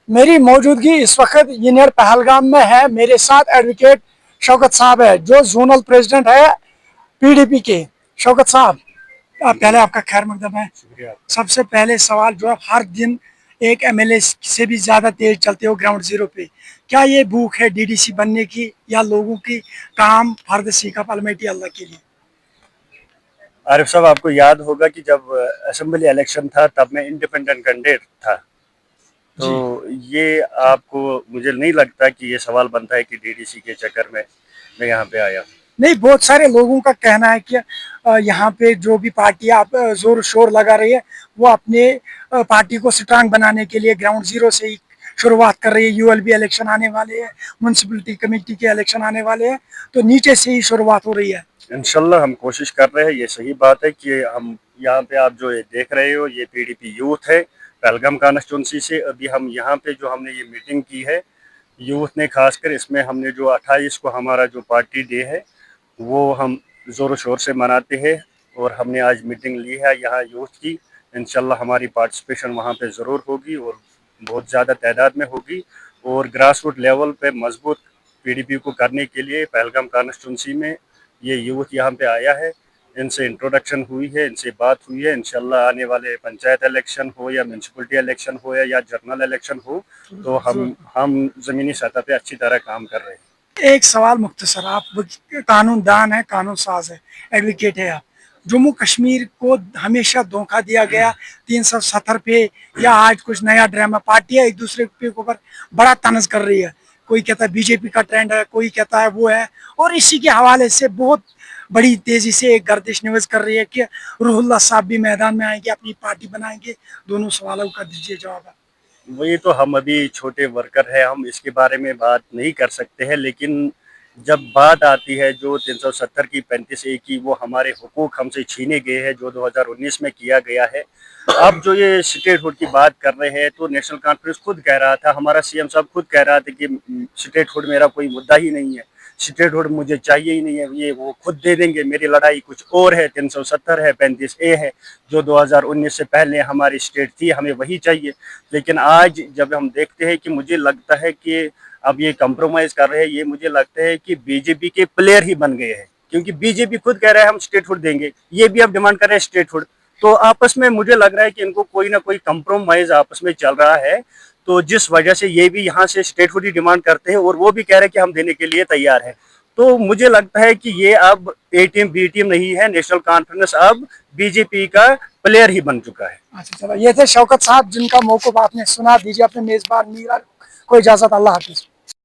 मेरी मौजूदगी इस वक्त यूनियन पहलगाम में है। मेरे साथ एडवोकेट शौकत साहब है जो जोनल प्रेसिडेंट है पीडीपी के। शौकत साहब, पहले आपका खैर मकदम है। सबसे पहले सवाल, जो आप हर दिन एक एमएलए से भी ज्यादा तेज चलते हो ग्राउंड जीरो पे, क्या ये भूख है डीडीसी बनने की या लोगों की काम फर्द सीखा पलमेटी अल्लाह के लिए? आरिफ साहब, आपको याद होगा कि जब असेंबली इलेक्शन था तब मैं इंडिपेंडेंट कैंडिडेट था। तो ये आपको, मुझे नहीं लगता कि ये सवाल बनता है कि डीडीसी के चक्कर में मैं यहाँ पे आया। नहीं, बहुत सारे लोगों का कहना है कि यहाँ पे जो भी पार्टी आप जोर शोर लगा रही है वो अपने पार्टी को स्ट्रांग बनाने के लिए ग्राउंड जीरो से ही शुरुआत कर रही है। यूएलबी इलेक्शन आने वाले हैं, म्यूनसिपलिटी कमेटी के इलेक्शन आने वाले हैं, तो नीचे से ही शुरुआत हो रही है। इंशाल्लाह हम कोशिश कर रहे हैं। ये सही बात है कि हम यहाँ पे, आप जो ये देख रहे हो, ये पीडीपी यूथ है पहलगाम कॉन्स्टिट्यूंसी से। अभी हम यहाँ पे जो हमने ये मीटिंग की है यूथ ने, खासकर इसमें हमने जो 28 को हमारा जो पार्टी डे है वो हम ज़ोर शोर से मनाते हैं। और हमने आज मीटिंग ली है यहाँ यूथ की। इंशाल्लाह हमारी पार्टिसिपेशन वहाँ पे ज़रूर होगी और बहुत ज़्यादा तादाद में होगी। और ग्रास रूट लेवल पे मजबूत पीडीपी को करने के लिए पहलगाम कॉन्स्टिट्यूंसी में ये यूथ यहाँ पे आया है। इनसे इंट्रोडक्शन हुई है, इनसे बात हुई है। इंशाल्लाह आने वाले पंचायत इलेक्शन हो या म्यूनसिपलिटी इलेक्शन हो या जनरल इलेक्शन हो, तो हम ज़मीनी सतह पे अच्छी तरह काम कर रहे हैं। एक सवाल मुख्तसर, आप कानून दान है, कानून साज है, एडवोकेट है आप। जम्मू कश्मीर को हमेशा धोखा दिया गया 370 पे, या आज कुछ नया ड्रामा, पार्टियां एक दूसरे के ऊपर बड़ा तनज कर रही है। कोई कहता है बीजेपी का ट्रेंड है, कोई कहता है वो है, और इसी के हवाले से बहुत बड़ी तेजी से एक गर्दिश निवेश कर रही है कि रूहुल्लाह साहब भी मैदान में आएंगे, अपनी पार्टी बनाएंगे। दोनों सवालों का दीजिए जवाब। वही तो, हम अभी छोटे वर्कर हैं, हम इसके बारे में बात नहीं कर सकते हैं। लेकिन जब बात आती है जो 370 की 35A की, वो हमारे हुकूक हमसे छीने गए हैं जो 2019 में किया गया है। अब जो ये स्टेटहुड की बात कर रहे हैं, तो नेशनल कॉन्फ्रेंस खुद कह रहा था, हमारा सीएम साहब खुद कह रहा था कि स्टेटहुड मेरा कोई मुद्दा ही नहीं है, स्टेटहुड मुझे चाहिए ही नहीं है, ये वो खुद दे देंगे। मेरी लड़ाई कुछ और है, 370 है, 35A है, जो 2019 से पहले हमारी स्टेट थी, हमें वही चाहिए। लेकिन आज जब हम देखते हैं कि मुझे लगता है कि अब ये कंप्रोमाइज कर रहे हैं, ये मुझे लगता है कि बीजेपी के प्लेयर ही बन गए हैं। क्योंकि बीजेपी खुद कह रहा है हम स्टेटहुड देंगे, ये भी अब डिमांड कर रहे हैं स्टेटहुड। तो आपस में मुझे लग रहा है कि इनको कोई ना कोई कंप्रोमाइज आपस में चल रहा है। तो जिस वजह से ये भी यहाँ से स्टेटहुड ही डिमांड करते हैं और वो भी कह रहे हैं कि हम देने के लिए तैयार हैं। तो मुझे लगता है कि ये अब ए टीम बी टीम नहीं है, नेशनल कॉन्फ्रेंस अब बीजेपी का प्लेयर ही बन चुका है। अच्छा, चलो, ये थे शौकत साहब जिनका मौक़िफ़ आपने सुना। दीजिए अपने मेज़बान मीरा को इजाज़त। अल्लाह हाफिज़।